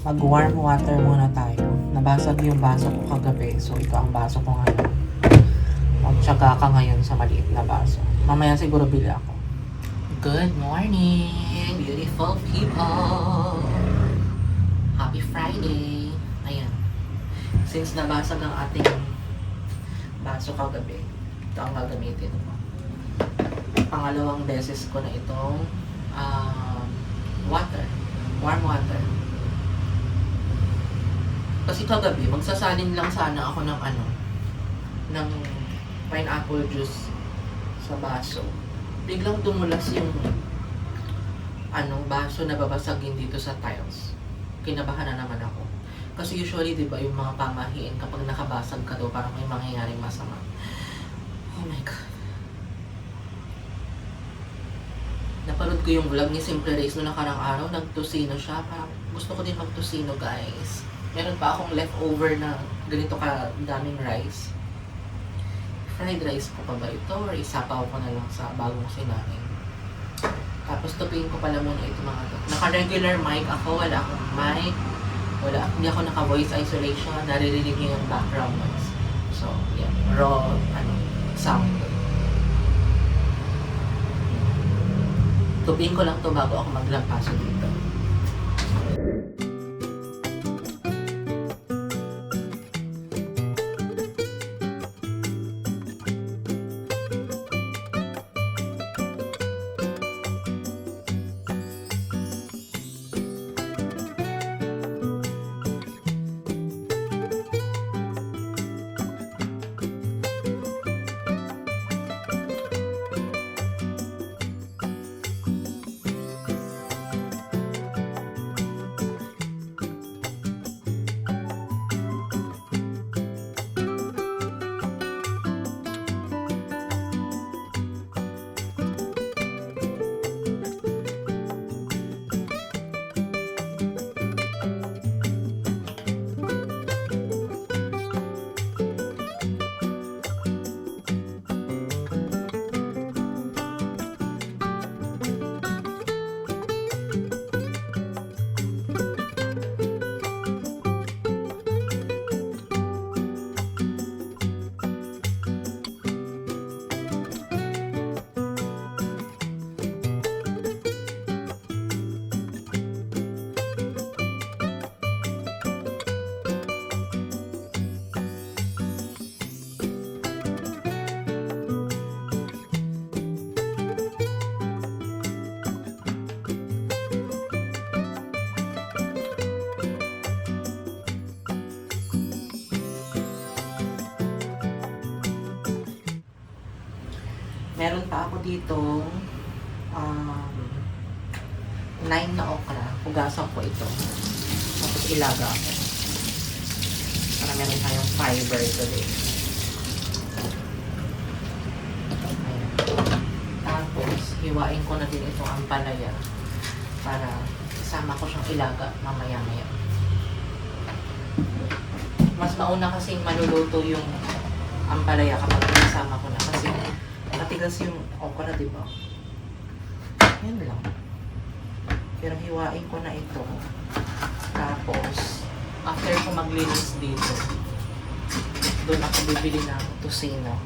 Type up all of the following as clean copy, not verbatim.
Mag-warm water muna tayo. Nabasag yung baso ko kagabi. So, ito ang baso ko ngayon. Magtsaga ka ngayon sa maliit na baso. Mamaya siguro bili ako. Good morning, beautiful people! Happy Friday! Ayan. Since nabasag ang ating baso kagabi, ito ang gagamitin ko. Pangalawang beses ko na itong water. Warm water. Kasi kagabi, magsasalin lang sana ako ng pineapple juice sa baso. Biglang tumulas yung baso na babasagin dito sa tiles. Kinabahan na naman ako. Kasi usually, di ba, yung mga pamahiin kapag nakabasag ka daw, parang may mangyayaring masama. Oh my God. Napanood ko yung vlog ni Simple Race noong nakarang araw, nagtusino siya. Parang gusto ko din magtusino, guys. Meron pa akong leftover na ganito ka daming rice. Fried rice ko pa ba ito or isapaw ko na lang sa bagong sinaing. Tapos tupiin ko pala muna ito mga to. Naka-regular mic ako, wala akong mic. Hindi ako naka-voice isolation, naririnig niyo yung background noise. So, yeah, raw sound. Tupiin ko lang to bago ako maglampaso dito. Meron pa ako dito 9 na okra. Hugasan ko ito. Tapos ilaga ako. Para meron tayong fiber today. Ayan. Tapos, hiwain ko na din itong ampalaya para isama ko siyang ilaga mamaya-maya. Mas mauna kasing maluluto yung ampalaya kapag isama ko na kasi matigas yung okra, di ba? Yan lang. Pero hiwain ko na ito. Tapos, after ko maglinis dito, doon ako bibili ng tusino.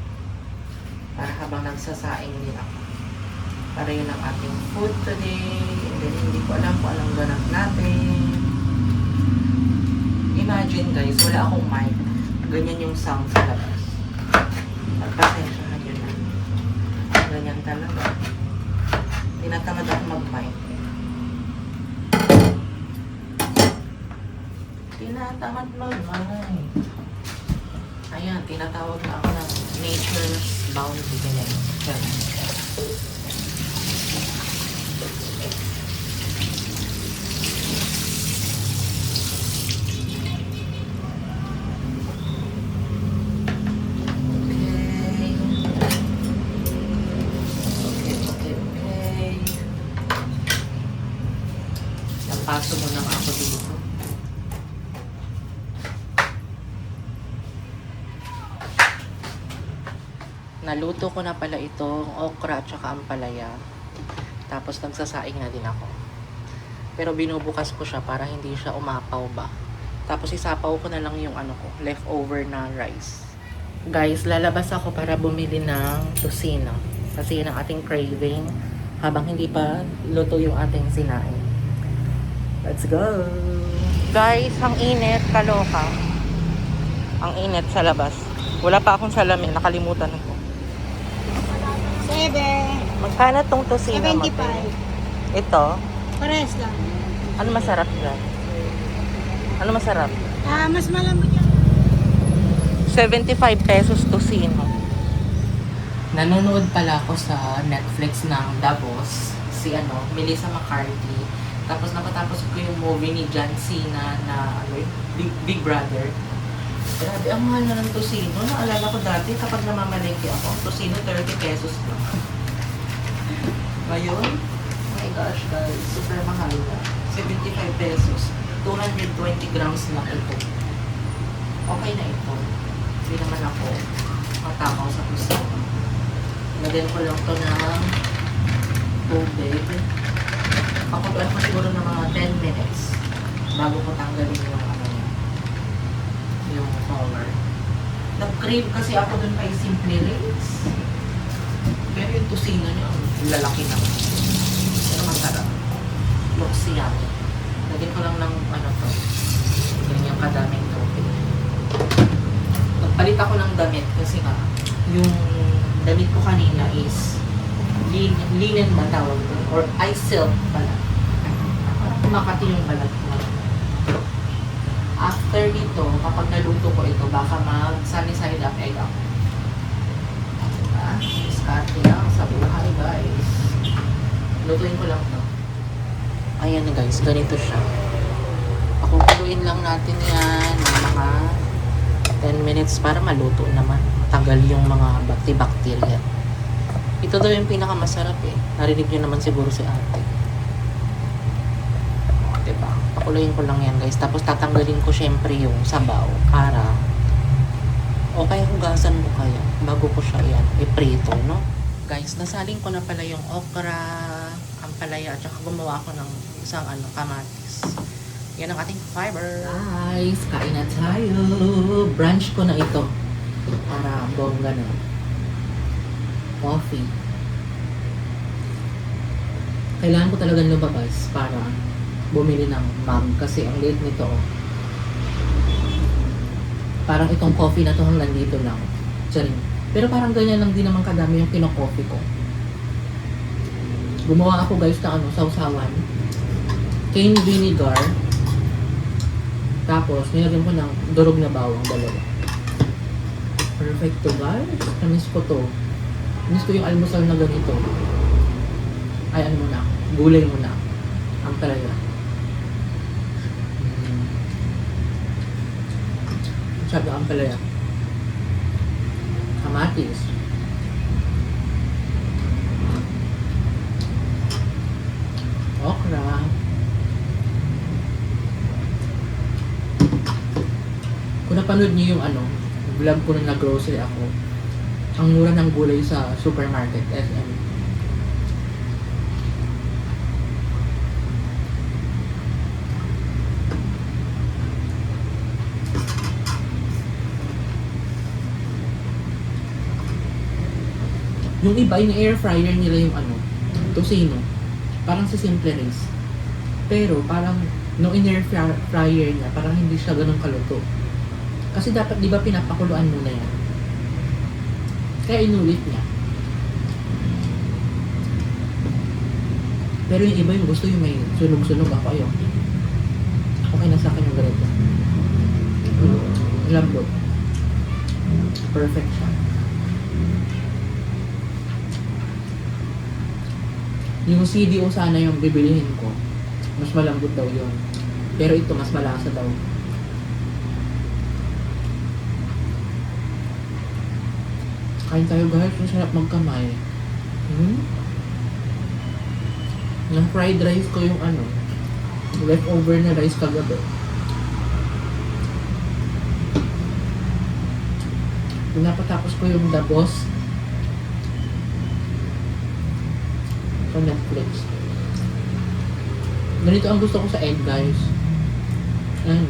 Para habang nagsasaing din ako. Para yun ang ating food today. And then, hindi ko alam kung anong ganap natin. Imagine guys, wala akong mic. Ganyan yung sound sa labas. Pagpasensya. Ganyan talaga. Tinatamad ako mag-mic. Tinatamad mag-mic. Ayan, tinatawag na ako ng nature's bounty. Ganyan. Paso mo lang ako dito. Naluto ko na pala itong okra at saka ampalaya. Tapos nagsasaing na din ako. Pero binubukas ko siya para hindi siya umapaw ba. Tapos isapaw ko na lang yung ano ko, leftover na rice. Guys, lalabas ako para bumili ng tocino. Kasi yun ang ating craving habang hindi pa luto yung ating sinain. Let's go! Guys, ang init, kaloka. Ang init sa labas. Wala pa akong salamin, nakalimutan ko. 7. Magkano tong tocino? 75. Ito? Pares lang. Ano masarap dyan? Ano masarap? Mas malambot yan. 75 pesos tocino. Nanonood pala ako sa Netflix ng The Boss. Si Melissa McCarthy. Tapos napatapos ko yung movie ni John Cena na Big Brother. Grabe, ang mahal na ng tocino. Naalala ko dati kapag namamalengke ako, tocino 30 pesos lang. Ngayon, oh my gosh guys, super mahal na. 75 pesos. 220 grams lang ito. Okay na ito. Hindi naman ako matakaw sa tocino. Lagyan ko lang ito ng tubig. Pakutuan ko siguro ng mga 10 minutes bago ko tanggalin yung color. Nag-crave kasi ako dun kay Simply Rings. Pero yung tocino niya, ang lalaki na. Pero masarap. Looks yummy. Lagyan ko lang ng to. Ganyan kadaming tubig. Nagpalit ako ng damit kasi yung damit ko kanina is linen ba tawag doon? Or silk pala. Parang kumakati yung balat ko. After nito, kapag naluto ko ito, baka mag-sunny side up egg ako. Diba? Diskarte lang sa buhay, guys. Lutuin ko lang to. Ayan na guys, ganito siya. Pakukuluin lang natin yan ng mga 10 minutes para maluto naman. Tagal yung mga bacteria. Ito daw yung pinakamasarap eh. Narinig nyo naman siguro si ate. Diba? Pakuluin ko lang yan guys. Tapos tatanggalin ko syempre yung sabaw para o kaya hugasan mo kaya bago ko siya yan iprito, no? Guys, nasaling ko na pala yung okra, ampalaya, at saka gumawa ko ng isang kamatis. Yan ang ating fiber. Guys, kain na tayo. Brunch ko na ito. Para bongga na. Coffee. Kailangan ko talagang lumabas para bumili ng mug kasi ang late nito. Parang itong coffee na to hanggang dito lang. Charing. Pero parang ganyan lang din naman kadami yung kino-coffee ko. Gumawa ako guys na sausawan. Cane vinegar. Tapos nilagyan ko ng durog na bawang dalawa. Perfect to guys. Namiss ko to. Namiss ko yung almusal na ganito. Ay muna. Gulay muna. Ang palaya. Sabi ang palaya. Kamatis. Okra. Kung napanood niyo yung vlog ko na nag-grocery ako, ang mura ng gulay sa supermarket, SM. Yung iba, in-air fryer nila yung tocino. Parang sa Simple Rings. Pero parang, no in-air fryer niya, parang hindi siya ganun kaluto. Kasi dapat, di ba, pinapakuluan muna yan. Kaya inulit niya. Pero yung iba yung gusto yung may sunog-sunog ako. Ayaw. Okay na sa akin yung ganito. Lambot. Perfect siya. Yung CDO sana yung bibilihin ko. Mas malambot daw yun. Pero ito mas malasa daw. Kain tayo guys. Ang sarap magkamay. Yung fried rice ko yung leftover na rice kagabi. Pinapatapos ko yung The Boss sa Netflix. Ganito ang gusto ko sa egg, guys. Ayun.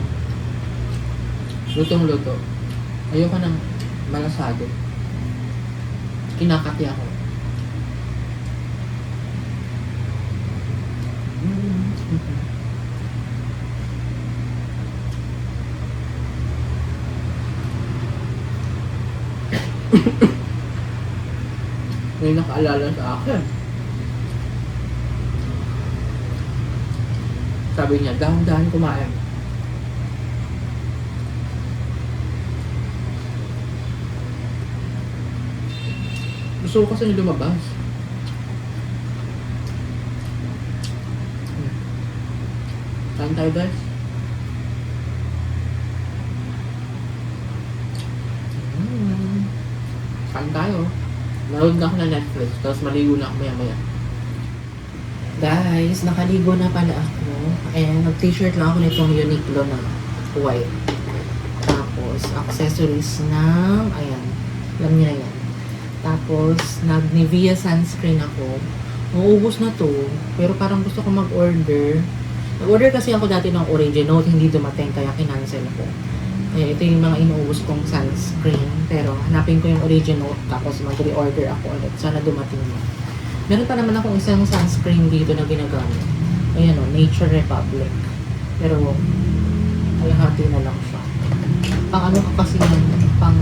Lutong-luto. Ayoko ng malasado. Kinakati ako. May nakaalala sa akin. Sabi niya, dahan-dahan kumain. Gusto ko kasi lumabas. Kain tayo, guys. Kain tayo. Nanood na ako ng Netflix, tapos maligo na ako maya-maya. Guys, nakaligo na pala ako. And nag-t-shirt lang ako nitong Uniqlo na white. Tapos, accessories ng, ayan, alam niyo na yan. Tapos, nag-Nivea sunscreen ako. Mauubos na to, pero parang gusto ko mag-order. Nag-order kasi ako dati ng Originote, hindi dumating, kaya kinancel ko. Eh, ito yung mga inuubos kong sunscreen. Pero hanapin ko yung Originote, tapos mag-reorder ako ulit. Sana dumating mo. Meron pa naman akong isang sunscreen dito na ginagamit. Ayan o, Nature Republic. Pero, kalahati na lang siya. Pang ano ka kasi yan, pang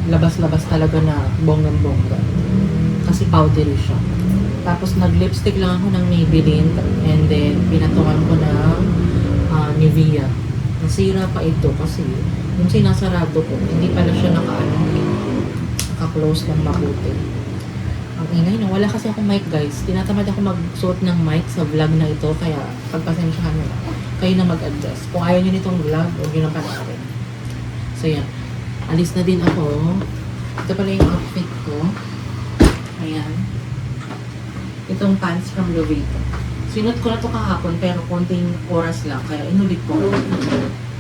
labas-labas talaga na bonggang-bongga. Kasi powdery siya. Tapos nag-lipstick lang ako ng Maybelline and then pinatungan ko ng Nivea. Nasira pa ito kasi yung sinasarado ko, hindi pala siya naka-close ng mabuti. Ang ingay na, wala kasi akong mic, guys. Tinatamad ako magsuot ng mic sa vlog na ito, kaya pagpasensyahan nyo. Kayo na mag-adjust. Kung ayaw nyo nitong vlog, huwag nyo na panoorin. So yan. Alis na din ako. Ito pala yung outfit ko. Ayan. Itong pants from Lovito. Sinot ko na to kahapon pero konting oras lang. Kaya inulit ko.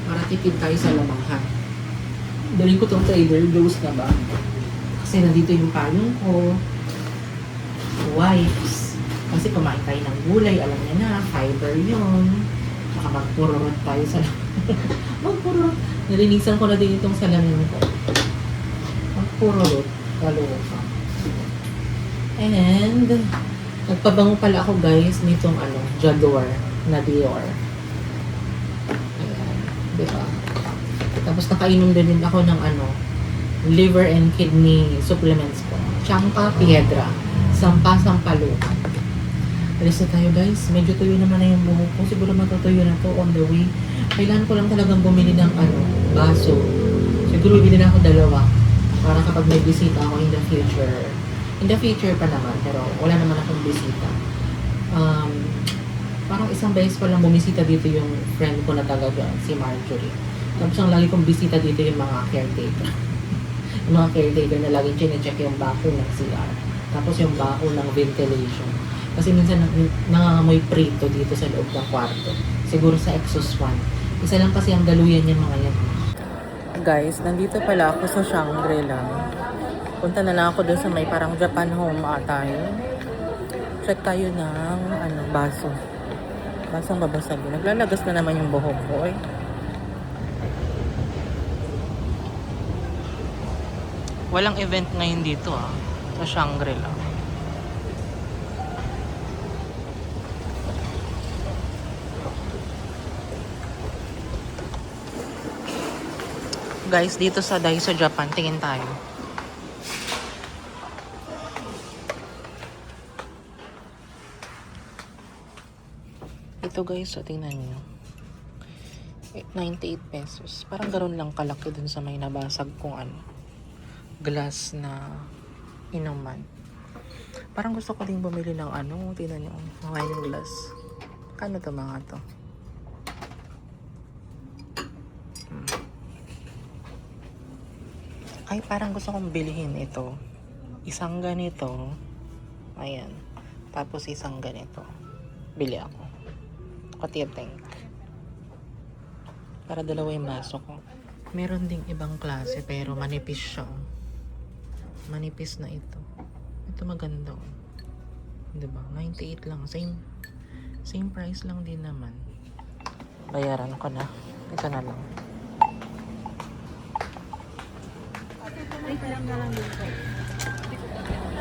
Para tipid tayo sa lamahan. Daling ko tong Trader Joe's na ba? Kasi nandito yung payong ko. Wipes. Kasi kumain tayo ng gulay. Alam niya na, fiber yun. Saka magpururot tayo sa magpururot. Nalinisan ko na din itong salamin ko. Magpururot. Kaloka. And, nagpabango pala ako, guys, nitong J'adore na Dior. Ayan. Diba? Tapos nakainom din ako ng liver and kidney supplements ko. Champa Piedra. Sampalukan. Alis na tayo, guys. Medyo tuyo naman na yung buhok ko. Siguro matutuyo na to on the way. Kailangan ko lang talagang bumili ng baso. Siguro bibili na ako 2 para kapag may bisita ako in the future. In the future pa naman, pero wala naman akong bisita. Parang isang beses pa lang bumisita dito yung friend ko na talaga, si Marjorie. Tapos ang lagi kong bisita dito yung mga caretaker. Yung mga caretaker na laging chine-check yung bako ng CR. Tapos yung bako ng ventilation. Kasi minsan nangangamoy prito dito sa loob ng kwarto. Siguro sa exhaust fan. Isa lang kasi ang daluyan yung mga yan. Guys, nandito pala ako sa Shangri-La. Punta na lang ako doon sa may parang Japan Home tayo. Check tayo ng baso. Basong babasag. Naglalagas na naman yung buhok ko eh. Walang event ngayon dito sa Shangri-La. Guys, dito sa Daiso Japan, tingin tayo. Ito guys, so tingnan nyo. 98 pesos. Parang ganoon lang kalaki dun sa may nabasag kong glass na inuman. Parang gusto ko din bumili ng tingnan nyo, wine glass. Kano to mga to? Ay, parang gusto kong bilihin ito. Isang ganito. Ayan. Tapos isang ganito. Bili ako. Katiteng. Para dalawa yung baso ko. Meron ding ibang klase pero manipis siya. Manipis na ito. Ito maganda. Diba? 98 lang. Same price lang din naman. Bayaran ko na. Ito na lang.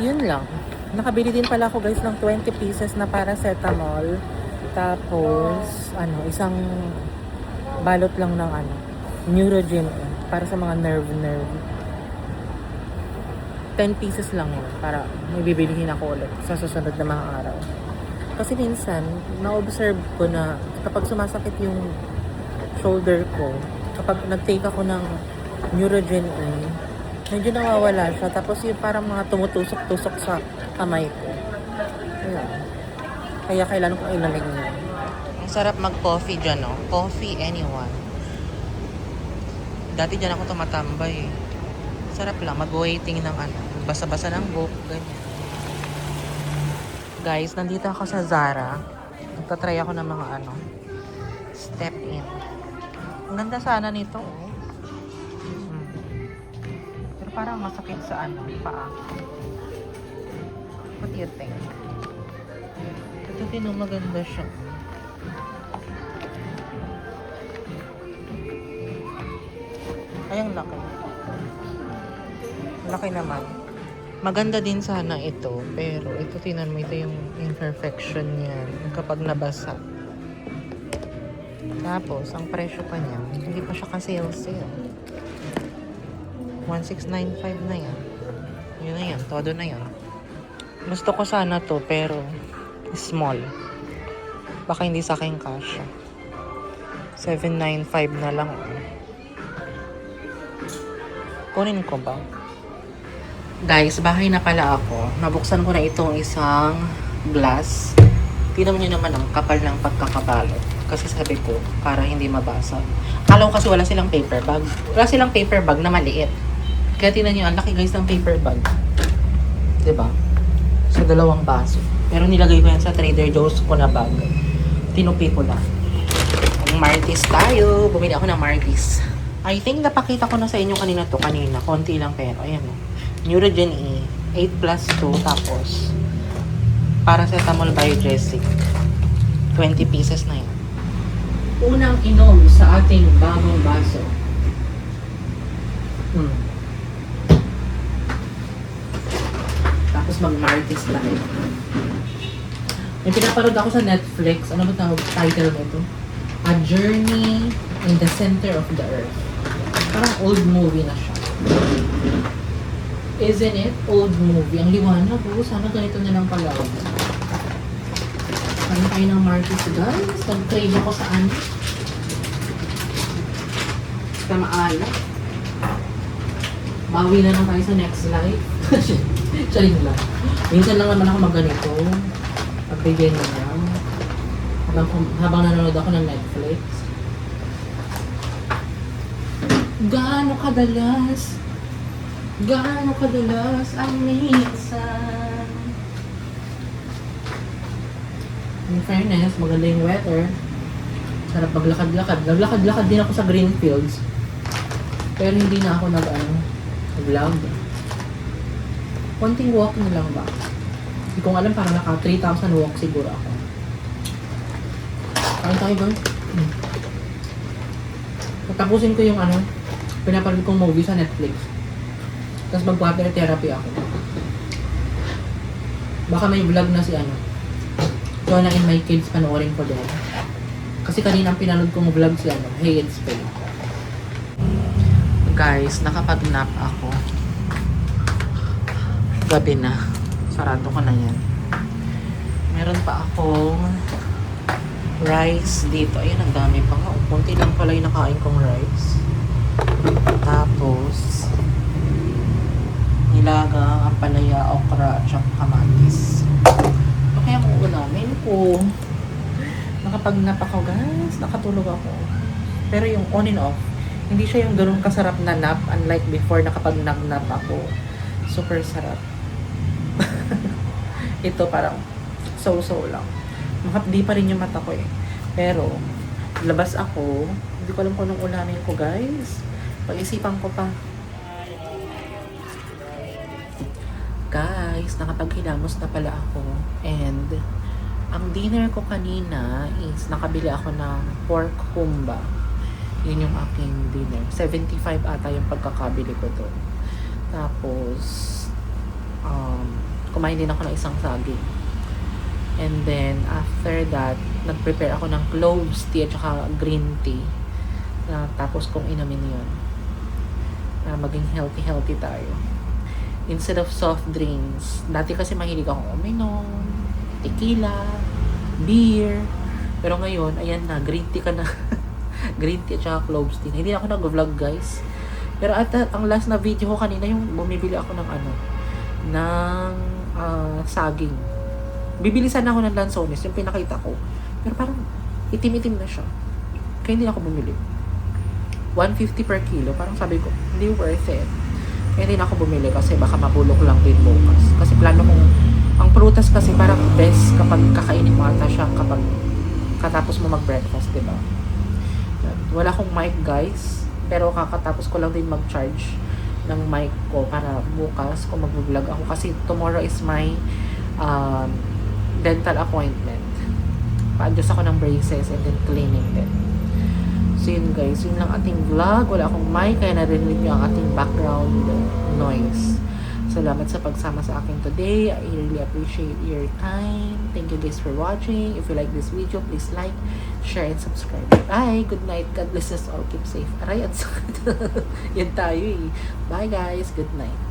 Yun lang. Nakabili din pala ako guys ng 20 pieces na paracetamol. Tapos, isang balot lang ng Neurogen para sa mga nerve. 10 pieces lang yun para may bibilihin ako ulit sa susunod na mga araw. Kasi minsan, na-observe ko na kapag sumasakit yung shoulder ko, kapag nag-take ako ng Neurogen medyo nawawala siya. Tapos yung parang mga tumutusok-tusok sa kamay ko. Ayan. Kaya kailangan kong ilamig niya. Ang sarap mag-coffee dyan, no? Coffee anyone. Dati dyan ako tumatambay. Sarap lang, mag-waiting ng basa-basa ng book, ganyan. Guys, nandito ako sa Zara. Nagtatry ako ng mga step in. Ang ganda sana nito, oh. Pero parang masakit sa paa. What do you think? Ito din, maganda siya. Ay, ang laki. Laki naman. Maganda din sana ito, pero ito tingnan mo, ito yung imperfection niya kapag nabasa. Tapos, ang presyo pa niya, hindi pa siya ka-sale. 1695 na yan. Yun na yan, todo na yan. Gusto ko sana to, pero small. Baka hindi sa akin kasha. 795 na lang. Kunin ko ba? Guys, bahay na pala ako. Nabuksan ko na itong isang glass. Tignan nyo naman ang kapal ng pagkakabalot. Kasi sabi ko, para hindi mabasa. Akala ko kasi wala silang paper bag. Wala silang paper bag na maliit. Kaya tignan nyo, ang laki guys ng paper bag. Diba? So, 2 baso. Pero nilagay ko yan sa Trader Joe's ko na bag. Tinupi ko lang. Ang Martis tayo. Bumili ako ng Martis. I think napakita ko na sa inyo kanina to. Kanina. Konti lang pero. Ayan o. Neurogen 8+2. Tapos, paracetamol biogesic. 20 pieces na yan. Unang inom sa ating bagong baso. Tapos mag-Martis tayo. May pinapanood ako sa Netflix. Ano ba tawag title nito? A Journey in the Center of the Earth. Parang old movie na siya. Isn't it? Old movie. Ang liwanag po. Sana ganito na lang pala. Kaya tayo ng Martis, guys. Nag-crave ako sa sa maalat. Bawi na lang tayo sa next life. Siya rin lang. Minsan lang naman ako magganito. Pagbigay na lang. Habang nanonood ako ng Netflix. Gaano kadalas ang minsan. In fairness, maganda yung weather. Sarap maglakad-lakad. Naglakad-lakad din ako sa Greenfields. Pero hindi na ako nag-vlog. Konting walking lang ba? Hindi ko alam, parang naka 3,000 walk siguro ako. Kain tayo ba? Tapusin ko yung pinapanood kong movie sa Netflix. Tapos mag-water therapy ako. Baka may vlog na si Jonah and my kids, panoorin ko din. Kasi kanina ang pinanood kong vlog si Hey It's Faye. Guys, nakapag-nap ako. Gabi na. Sarado ko na yan. Meron pa akong rice dito. Ayun, ang dami pa nga. Kunti lang pala yung nakain kong rice. Tapos, nilaga, ampalaya, okra, at saka kamatis. Kaya kung ulamin ko, nakapag-nap ako guys. Nakatulog ako. Pero yung on and off, hindi siya yung ganun kasarap na nap. Unlike before, nakapag-nap ako. Super sarap. Ito parang so-so lang. Makapdi pa rin yung mata ko eh. Pero, labas ako. Hindi ko alam kung anong ulamin ko guys. Pag-isipan ko pa. Guys, nakapaghilamos na pala ako. And, Ang dinner ko kanina is nakabili ako ng pork humba. Yun yung aking dinner. 75 ata yung pagkakabili ko doon. Tapos, kumain din ako ng isang saging. And then, after that, nag-prepare ako ng cloves tea at saka green tea. Tapos kong inumin yun. Maging healthy tayo. Instead of soft drinks, dati kasi mahilig akong uminom, tequila, beer. Pero ngayon, ayan na, green tea ka na. Green tea at saka cloves tea. Hindi na ako nag-vlog, guys. Pero ang last na video ko kanina, yung bumibili ako ng saging. Bibili sana ako ng lansones, yung pinakita ko. Pero parang itim-itim na siya. Kaya hindi na ako bumili. 150 per kilo. Parang sabi ko, hindi worth it. Kaya hindi na ako bumili kasi baka mabulok lang din bukas. Kasi plano kong, ang prutas kasi parang best kapag kakainin mo ata siya kapag katapos mo mag-breakfast, diba? Wala akong mic, guys. Pero kakatapos ko lang din mag-charge ng mic ko para bukas kung mag-vlog ako. Kasi tomorrow is my dental appointment. Pa-adjust ako ng braces and then cleaning din. So yun guys, yun lang ating vlog. Wala akong mic, kaya narinig nyo ang ating background noise. Salamat sa pagsama sa akin today. I really appreciate your time. Thank you guys for watching. If you like this video, please like, share, and subscribe. Bye! Good night. God bless us all. Keep safe. Aray, at sakit. Yan tayo eh. Bye guys. Good night.